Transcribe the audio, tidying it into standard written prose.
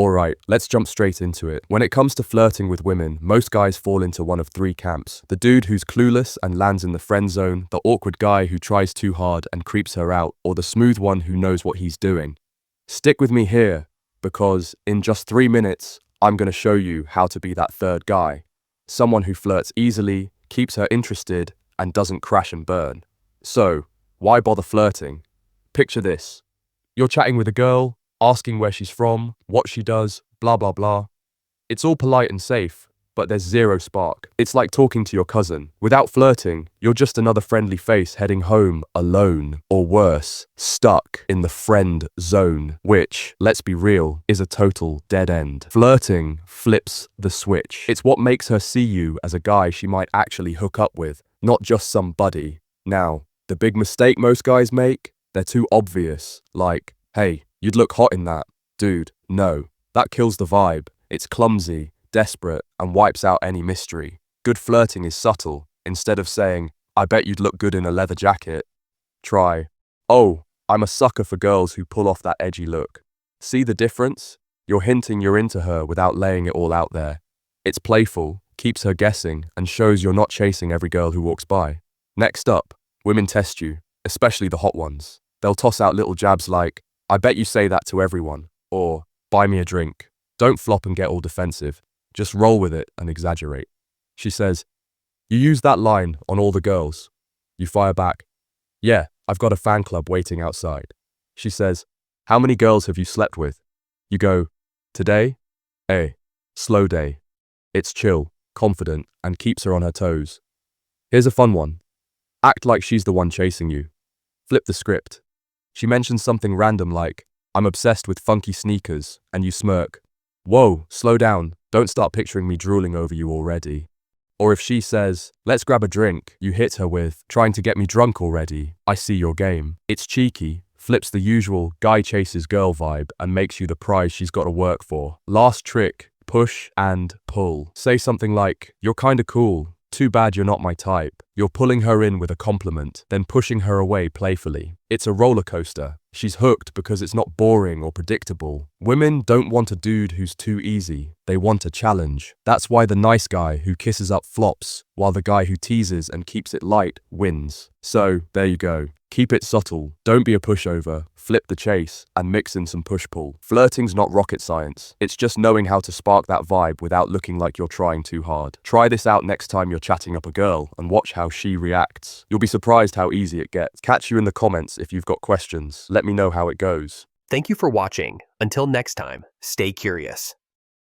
Alright, let's jump straight into it. When it comes to flirting with women, most guys fall into one of three camps. The dude who's clueless and lands in the friend zone, the awkward guy who tries too hard and creeps her out, or the smooth one who knows what he's doing. Stick with me here, because in just 3 minutes, I'm gonna show you how to be that third guy. Someone who flirts easily, keeps her interested, and doesn't crash and burn. So, why bother flirting? Picture this. You're chatting with a girl, asking where she's from, what she does, blah blah blah. It's all polite and safe, but there's zero spark. It's like talking to your cousin. Without flirting, you're just another friendly face heading home alone, or worse, stuck in the friend zone, which, let's be real, is a total dead end. Flirting flips the switch. It's what makes her see you as a guy she might actually hook up with, not just some buddy. Now, the big mistake most guys make? They're too obvious, like, hey, you'd look hot in that. Dude, no. That kills the vibe. It's clumsy, desperate, and wipes out any mystery. Good flirting is subtle. Instead of saying, I bet you'd look good in a leather jacket, try, oh, I'm a sucker for girls who pull off that edgy look. See the difference? You're hinting you're into her without laying it all out there. It's playful, keeps her guessing, and shows you're not chasing every girl who walks by. Next up, women test you, especially the hot ones. They'll toss out little jabs like, I bet you say that to everyone, or buy me a drink. Don't flop and get all defensive. Just roll with it and exaggerate. She says, you use that line on all the girls. You fire back, yeah, I've got a fan club waiting outside. She says, how many girls have you slept with? You go, today? Slow day. It's chill, confident, and keeps her on her toes. Here's a fun one. Act like she's the one chasing you. Flip the script. She mentions something random like, I'm obsessed with funky sneakers, and you smirk. Whoa, slow down, don't start picturing me drooling over you already. Or if she says, let's grab a drink, you hit her with, trying to get me drunk already, I see your game. It's cheeky, flips the usual guy chases girl vibe and makes you the prize she's got to work for. Last trick, push and pull. Say something like, you're kinda cool, too bad you're not my type. You're pulling her in with a compliment, then pushing her away playfully. It's a roller coaster. She's hooked because it's not boring or predictable. Women don't want a dude who's too easy. They want a challenge. That's why the nice guy who kisses up flops, while the guy who teases and keeps it light wins. So, there you go. Keep it subtle. Don't be a pushover. Flip the chase and mix in some push-pull. Flirting's not rocket science. It's just knowing how to spark that vibe without looking like you're trying too hard. Try this out next time you're chatting up a girl and watch how she reacts. You'll be surprised how easy it gets. Catch you in the comments if you've got questions. Let me know how it goes. Thank you for watching. Until next time, stay curious.